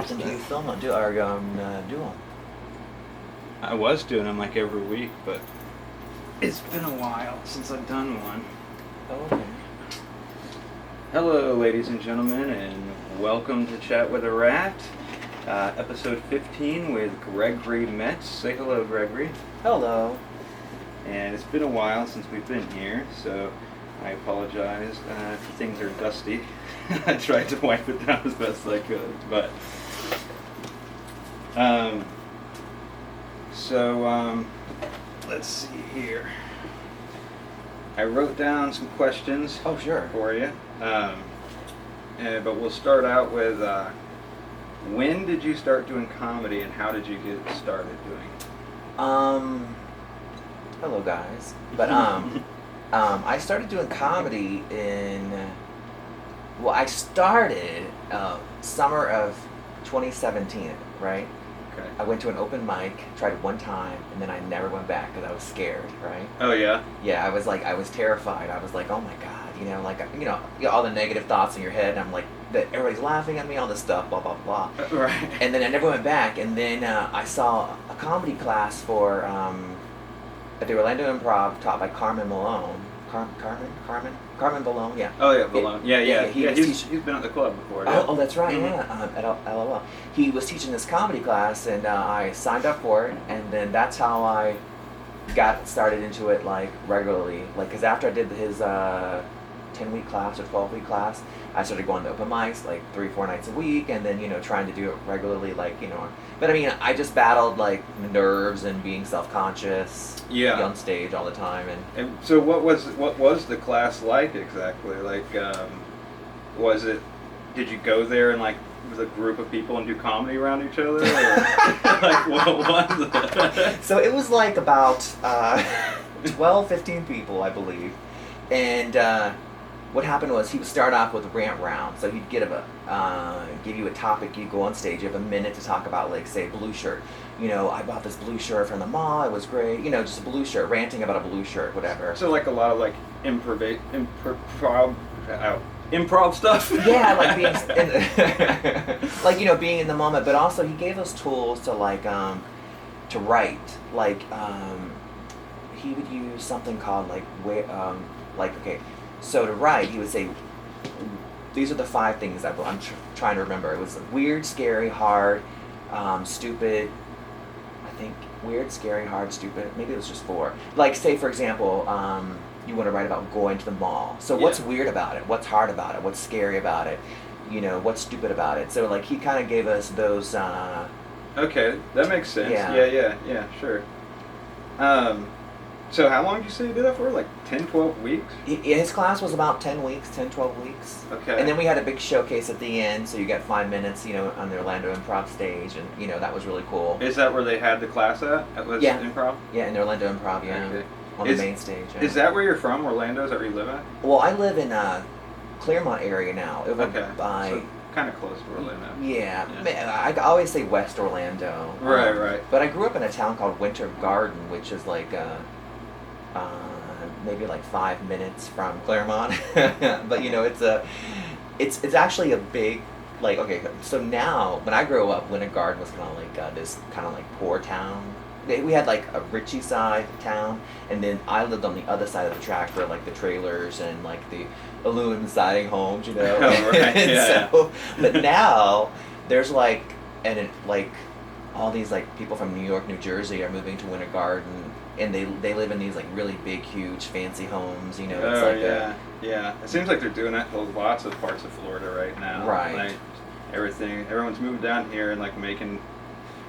often do you film them? Do them? I was doing them like every week, but it's been a while since I've done one. Oh, okay. Hello, ladies and gentlemen, and welcome to Chat with a Rat, episode 15 with Gregory Metts. Say hello, Gregory. Hello. And it's been a while since we've been here, so I apologize if things are dusty. I tried to wipe it down as best I could, but let's see here. I wrote down some questions. Oh, sure. For you, but we'll start out with when did you start doing comedy, and how did you get started doing it? Hello guys. But I started doing comedy I started summer of 2017, right? Okay. I went to an open mic, tried one time, and then I never went back because I was scared, right? Oh yeah. Yeah, I was terrified. I was like, oh my god, all the negative thoughts in your head. And I'm like, that everybody's laughing at me, all this stuff, blah blah blah. Right. And then I never went back. And then I saw a comedy class for at the Orlando Improv taught by Carmen Malone. Carmen Malone, yeah. Oh yeah, Malone. Yeah. He's been at the club before. Yeah. Oh, that's right. Mm-hmm. Yeah. At LOL. He was teaching this comedy class, and I signed up for it, and then that's how I got started into it like regularly. Like, because after I did his 10-week class or 12-week class, I started going to open mics like 3-4 nights a week, and then trying to do it regularly, But I mean, I just battled like nerves and being self-conscious. Yeah. Be on stage all the time, And so, what was the class like exactly? Like, did you go there and like with a group of people and do comedy around each other, or like what was it? So it was like about 12, 15 people, I believe, and what happened was he would start off with a rant round. So he'd give you a topic. You go on stage. You have a minute to talk about, like, say, blue shirt. I bought this blue shirt from the mall. It was great. just a blue shirt, ranting about a blue shirt, whatever. So like a lot of like improv stuff. Yeah, like being being in the moment. But also he gave us tools to to write. Like he would use something called okay. So to write, he would say, these are the 5 things I'm trying to remember. It was weird, scary, hard, stupid. I think weird, scary, hard, stupid. Maybe it was just 4. Like, say, for example, you want to write about going to the mall. So what's weird about it? What's hard about it? What's scary about it? What's stupid about it? So, like, he kind of gave us those... Okay, that makes sense. Yeah, sure. So how long did you say you did that for? Like 10, 12 weeks? His class was about 10 weeks, 10, 12 weeks. Okay. And then we had a big showcase at the end, so you got 5 minutes, on the Orlando Improv stage, and, that was really cool. Is that where they had the class at? Was Improv? Yeah, in the Orlando Improv, yeah. Okay. On the main stage. Yeah. Is that where you're from, Orlando? Is that where you live at? Well, I live in Claremont area now. Okay. So kind of close to Orlando. Yeah. I always say West Orlando. Right. But I grew up in a town called Winter Garden, which is like... maybe like 5 minutes from Claremont, but it's actually a big, like, okay, so now when I grew up, Winter Garden was kind of like this kind of like poor town. We had like a Ritchie side town, and then I lived on the other side of the track where like the trailers and like the aluminum siding homes, Oh, right. Yeah. But now there's like all these like people from New York, New Jersey are moving to Winter Garden, and they live in these like really big, huge, fancy homes. Yeah. It seems like they're doing that to lots of parts of Florida right now. Right. Like everyone's moving down here and like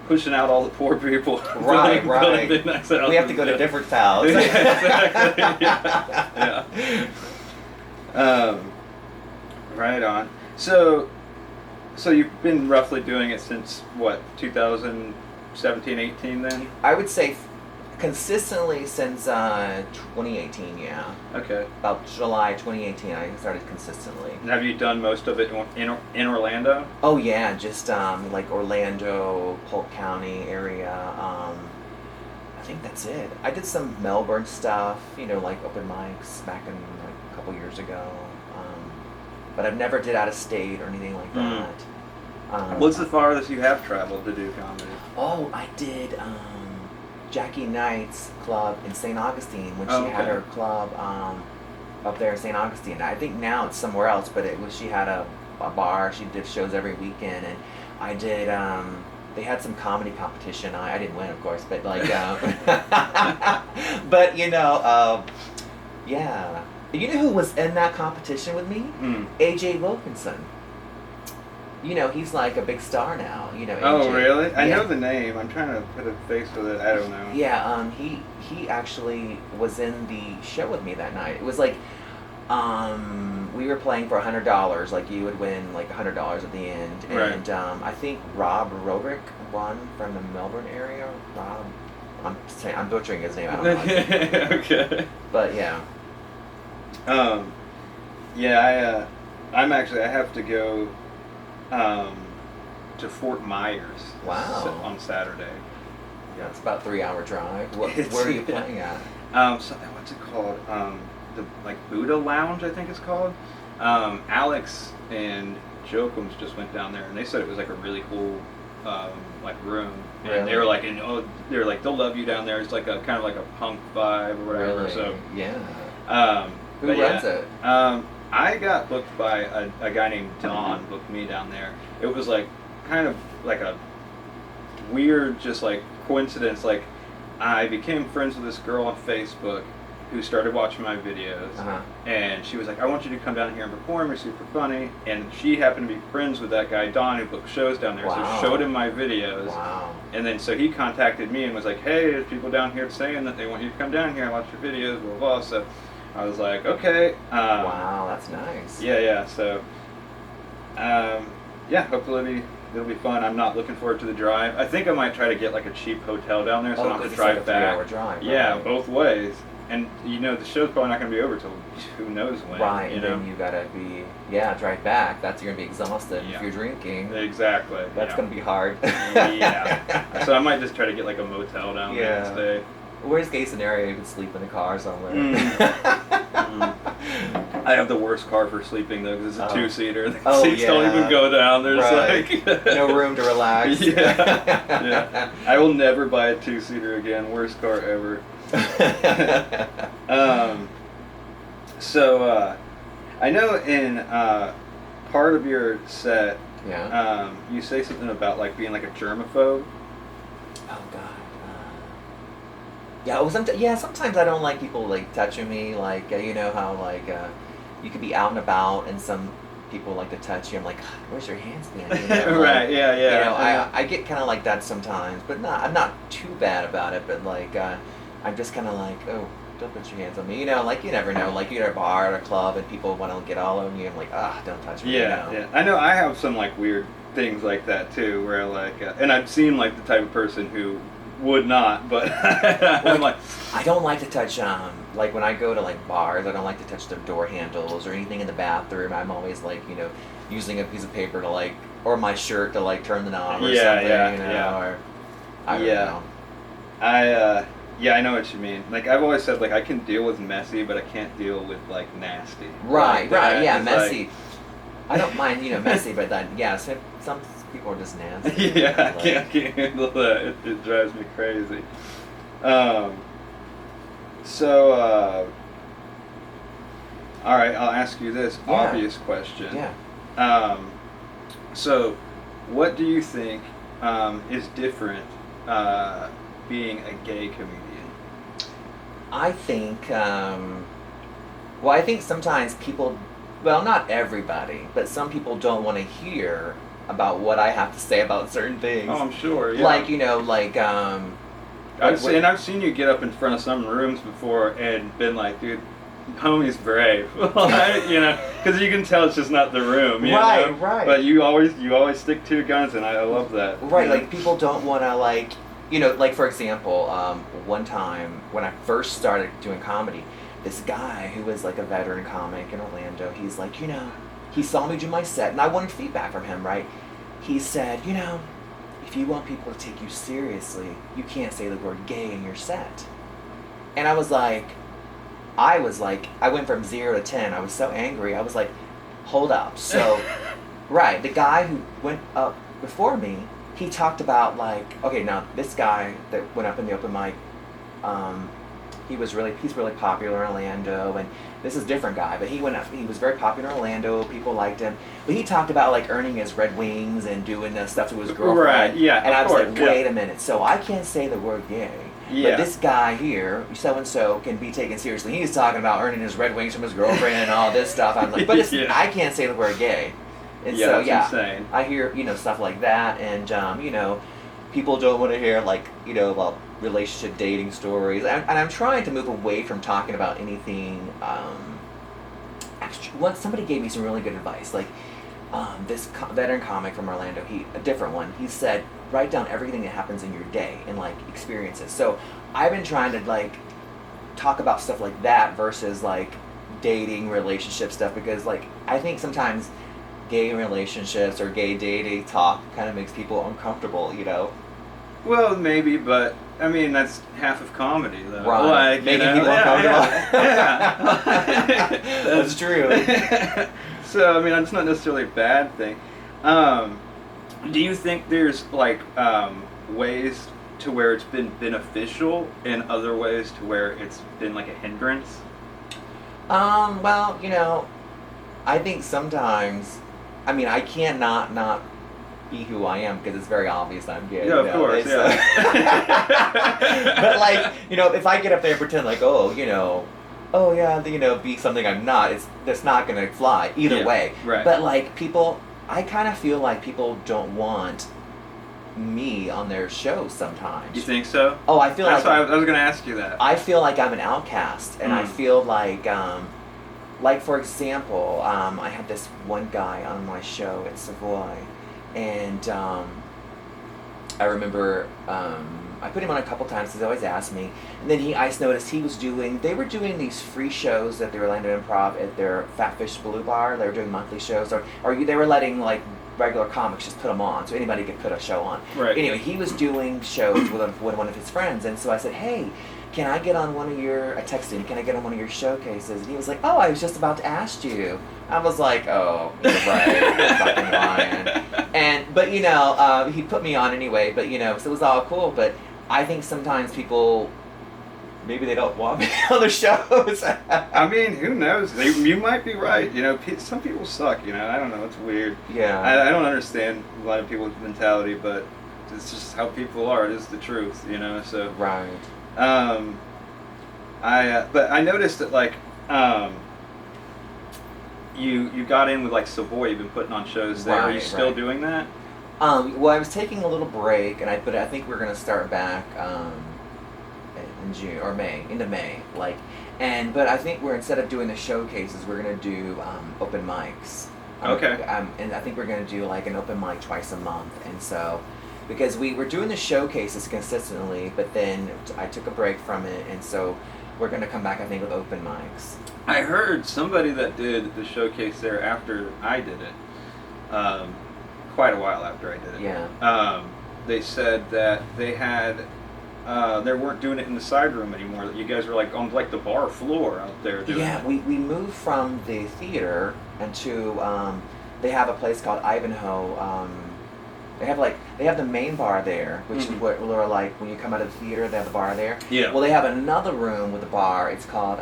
pushing out all the poor people. Right. Big nice houses. We have to go to different towns. Exactly. Yeah. Right on. So you've been roughly doing it since what, 2017, 18 then? I would say consistently since 2018, yeah. Okay. About July 2018, I started consistently. And have you done most of it in Orlando? Oh yeah, just like Orlando, Polk County area. I think that's it. I did some Melbourne stuff, like open mics back in like a couple years ago. But I've never did out of state or anything like that. What's the farthest you have traveled to do comedy? Oh, I did Jackie Knight's club in St. Augustine when she had her club up there in St. Augustine. I think now it's somewhere else, but she had a bar. She did shows every weekend, and I did. They had some comedy competition. I didn't win, of course, but like, but yeah. You know who was in that competition with me? AJ Wilkinson. He's like a big star now. AJ. Oh, really? Yeah. I know the name. I'm trying to put a face with it. I don't know. Yeah. He actually was in the show with me that night. It was like, we were playing for $100. Like you would win like $100 at the end, and I think Rob Roderick won from the Melbourne area. Rob, I'm butchering his name. I don't know. Okay. But yeah. Yeah. I have to go to Fort Myers. Wow. On Saturday. Yeah, it's about a 3-hour drive. Where are you playing at? What's it called? The Buddha Lounge, I think it's called. Alex and Jokums just went down there, and they said it was like a really cool room. And really? they were like they'll love you down there. It's like a kind of like a punk vibe or whatever. Really? So yeah. Who runs it? I got booked by a guy named Don. Booked me down there. It was like kind of like a weird, just like coincidence. Like I became friends with this girl on Facebook who started watching my videos, and she was like, "I want you to come down here and perform. You're super funny." And she happened to be friends with that guy Don who booked shows down there. Wow. So showed him my videos. Wow. And then so he contacted me and was like, "Hey, there's people down here saying that they want you to come down here and watch your videos, blah blah." So I was like, "Okay." Wow, that's nice. Yeah. So, hopefully it'll be fun. I'm not looking forward to the drive. I think I might try to get like a cheap hotel down there so I don't have to drive back. Like a 3-hour drive. Yeah, right? Both ways. And the show's probably not going to be over till who knows when. Right, and then you gotta drive back. You're gonna be exhausted Yeah. if you're drinking. Exactly. That's gonna be hard. Yeah. So I might just try to get like a motel down there and stay. Worst case scenario, you could sleep in the car somewhere. I have the worst car for sleeping though, because it's a 2-seater. The seats don't even go down. There's like no room to relax. Yeah. I will never buy a 2-seater again. Worst car ever. So I know in part of your set, you say something about like being like a germaphobe. Oh God. Sometimes I don't like people like touching me. Like how like you could be out and about and some people like to touch you. I'm like, where's your hands been? Right. Yeah. I get kind of like that sometimes, but I'm not too bad about it. But like I'm just kind of like, oh, don't put your hands on me. Like you never know. Like you're at a bar or a club and people want to get all on you. I'm like, don't touch me. Yeah. I know. I have some like weird things like that too, where like, and I've seen like the type of person who would not, but I'm like, I don't like to touch like when I go to like bars, I don't like to touch the door handles or anything in the bathroom. I'm always like using a piece of paper to like, or my shirt to like turn the knob or something, or I don't know. I know what you mean. Like I've always said, like I can deal with messy, but I can't deal with like nasty. Right, messy. Like, I don't mind, messy, but then some people are just nasty. Yeah, I can't handle that. It drives me crazy. All right, I'll ask you this obvious question. Yeah. So, what do you think is different being a gay comedian? I think, I think sometimes people, not everybody, but some people don't want to hear about what I have to say about certain things. Oh, I'm sure. Yeah. Like, I've seen you get up in front of some rooms before and been like, dude, homie's brave, because you can tell it's just not the room. Right. But you always stick to your guns, and I love that. Right, like people don't want to like for example, one time when I first started doing comedy, this guy who was like a veteran comic in Orlando, he's like, he saw me do my set, and I wanted feedback from him, right? He said, if you want people to take you seriously, you can't say the word gay in your set. And I went from 0 to 10. I was so angry. I was like, hold up. So, right, the guy who went up before me, he talked about like, okay, now this guy that went up in the open mic, um, he's really popular in Orlando, and this is a different guy, but he went up, he was very popular in Orlando, people liked him, but he talked about like earning his Red Wings and doing the stuff to his girlfriend. Right, yeah, and I was course, like, wait a minute, so I can't say the word gay. Yeah. But this guy here, so and so, can be taken seriously. He's talking about earning his Red Wings from his girlfriend and all this stuff. I'm like, but it's, Yeah. I can't say the word gay. And Yeah, so that's insane. I hear stuff like that, and people don't want to hear like about relationship dating stories, and I'm trying to move away from talking about anything. Once somebody gave me some really good advice, like this veteran comic from Orlando, a different one. He said, write down everything that happens in your day and like experiences. So I've been trying to like talk about stuff like that versus like dating, relationship stuff, because like I think sometimes gay relationships or gay dating talk kind of makes people uncomfortable. Well, maybe, but I mean that's half of comedy, though. Right, Like, making people uncomfortable. Yeah. That's true. So I mean, it's not necessarily a bad thing. Do you think there's like ways to where it's been beneficial, and other ways to where it's been like a hindrance? Well, I think sometimes, I mean, I can't not be who I am because it's very obvious I'm gay. Yeah, of course, yeah. But like, if I get up there and pretend like, be something I'm not, that's not gonna fly either way. Right. But like I kind of feel like people don't want me on their shows sometimes. You think so? Oh, I feel That's like why I was going to ask you that. I feel like I'm an outcast, and I feel like for example, I had this one guy on my show at Savoy, and I remember I put him on a couple times because he always asked me, and then I noticed they were doing these free shows at the Orlando Improv at their Fat Fish Blue Bar. They were doing monthly shows, or they were letting like regular comics just put them on, so anybody could put a show on. Right. Anyway, he was doing shows with one of his friends, and so I said, hey, can I get on I texted him, can I get on one of your showcases? And he was like, oh, I was just about to ask you. I was like, oh, you're right, you're fucking lying. But he put me on anyway, but so it was all cool, but I think sometimes people, maybe they don't want me on their shows. I mean, who knows? You might be right. Some people suck. I don't know. It's weird. Yeah. I don't understand a lot of people's mentality, but it's just how people are. It is the truth. So. Right. But I noticed that like you got in with like Savoy. You've been putting on shows there. Are you still doing that? Well, I was taking a little break, but I think we're gonna start back in June or May, into May, but I think instead of doing the showcases, we're gonna do open mics. Okay. And I think we're gonna do like an open mic twice a month, and so because we were doing the showcases consistently, but then I took a break from it, and so we're gonna come back, I think, with open mics. I heard somebody that did the showcase there after I did it. Quite a while after I did it. Yeah. They said that they weren't doing it in the side room anymore. That you guys were like on like the bar floor out there doing it. We moved from the theater into they have a place called Ivanhoe. They have the main bar there, which is where like when you come out of the theater, they have the bar there. Yeah. Well, they have another room with a bar. It's called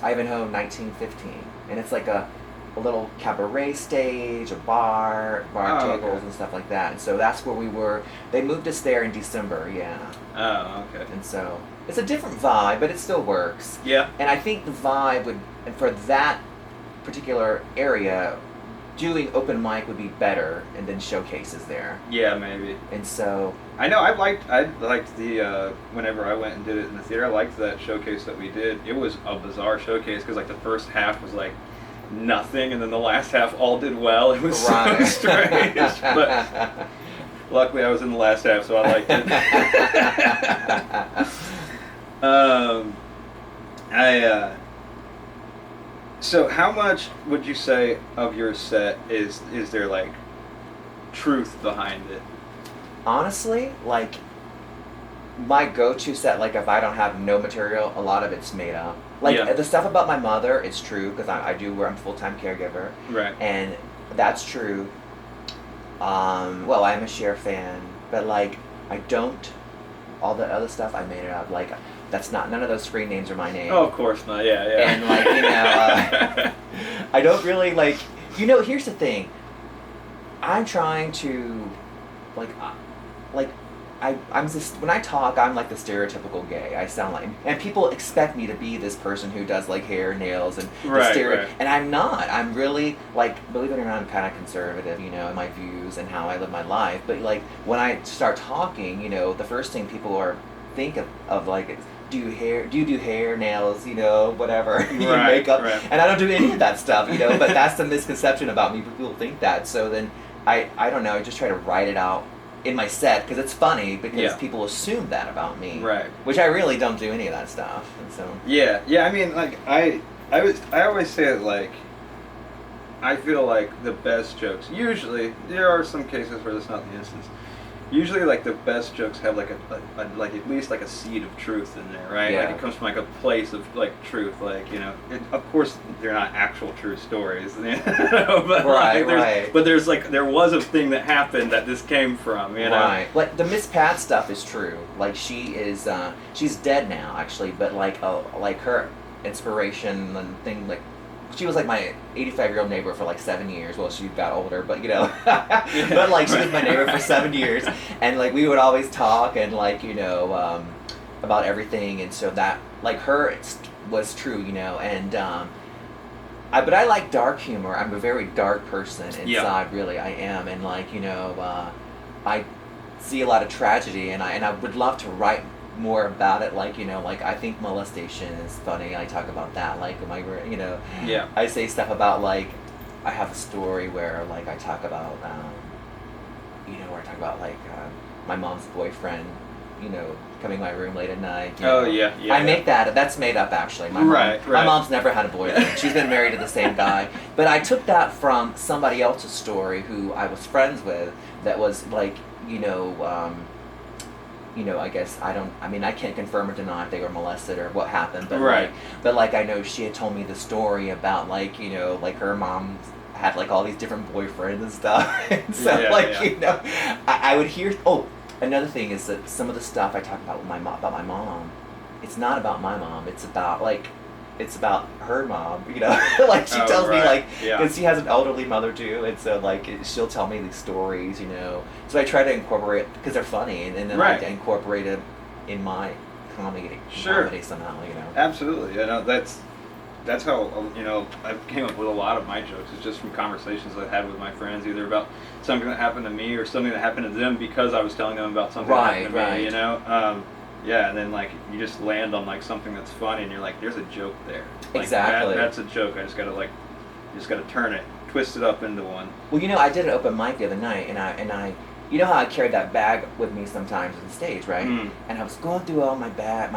Ivanhoe 1915, and it's like a little cabaret stage, a bar tables and stuff like that. And so that's where we were. They moved us there in December, yeah. Oh, okay. And so it's a different vibe, but it still works. Yeah. And I think the vibe and for that particular area, doing open mic would be better, and then showcases there. Yeah, maybe. And so I know I liked the whenever I went and did it in the theater, I liked that showcase that we did. It was a bizarre showcase because like the first half was like nothing, and then the last half all did well. It was so strange, but luckily I was in the last half, so I liked it. So how much would you say of your set is there like truth behind it? Honestly, like my go-to set, like if I don't have no material, a lot of it's made up. Like the stuff about my mother, it's true because I'm a full-time caregiver. Right. And that's true. Well, I'm a Cher fan, but like I don't. All the other stuff I made it up. Like that's not none of those screen names are my name. Oh, of course not. Yeah, yeah. And like I don't really like. Here's the thing. I'm trying to, like, like I'm just when I talk, I'm like the stereotypical gay. I sound like, and people expect me to be this person who does like hair, nails, and Right. and I'm not. I'm really like, believe it or not, I'm kind of conservative, in my views and how I live my life. But like when I start talking, the first thing people are think of like is, do you do hair, nails, whatever, makeup, Right. and I don't do any of that stuff, but that's the misconception about me. People think that, so then I don't know. I just try to write it out in my set because it's funny because Yeah. people assume that about me, Right. which I really don't do any of that stuff, and so Yeah, yeah. I mean, like I always say it like I feel like the best jokes. Usually, there are some cases where that's not the instance. Usually, like the best jokes have like a like at least like a seed of truth in there, right? Yeah. Like it comes from like a place of like truth, like of course they're not actual true stories, but Right, like, right. But there's like there was a thing that happened that this came from, Right. Like the Miss Pat stuff is true. Like she is, she's dead now actually, but like her inspiration and thing, like she was like my 85-year-old neighbor for like 7 years. Well, she got older, but but like she was my neighbor for 7 years, and like we would always talk and like about everything, and so that like her was true, and but I like dark humor. I'm a very dark person inside, Yeah. really. I am, and like I see a lot of tragedy, and I would love to write more about it. Like like I think molestation is funny. I talk about that. Like Yeah. I say stuff about like I have a story where like I talk about where I talk about like my mom's boyfriend, coming to my room late at night. Oh, yeah, yeah, I yeah. make that's made up actually. My Right, mom, my right. mom's never had a boyfriend. She's been married to the same guy. But I took that from somebody else's story who I was friends with. That was like I guess I can't confirm or deny if they were molested or what happened, but Right. like I know she had told me the story about like like her mom had like all these different boyfriends and stuff, and so Yeah. I would hear. Oh, another thing is that some of the stuff I talk about with my mom, it's not about my mom. It's about her mom. Like she Oh, tells me right. like Yeah. because she has an elderly mother too, and so like she'll tell me these stories. So I try to incorporate because they're funny, and then Right. I incorporate it in my comedy Sure. somehow. Absolutely. That's how I came up with a lot of my jokes. It's just from conversations I've had with my friends, either about something that happened to me or something that happened to them because I was telling them about something that happened to Right. me. Yeah, and then like you just land on like something that's funny, and you're like, "There's a joke there." Like, Exactly. That's a joke. I just gotta turn it, twist it up into one. Well, I did an open mic the other night, and I how I carried that bag with me sometimes on stage, right? Mm. And I was going through all my bag,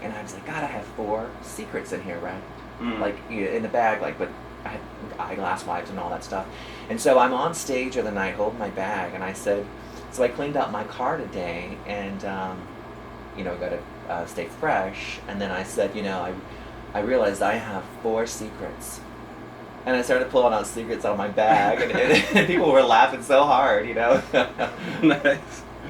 and I was like, God, I have 4 secrets in here, right? Mm. Like in the bag, like, but I had eyeglass wipes and all that stuff. And so I'm on stage the other night holding my bag, and I said, so I cleaned out my car today, and got to stay fresh. And then I said, I realized I have 4 secrets. And I started pulling out secrets out of my bag, and people were laughing so hard. Nice.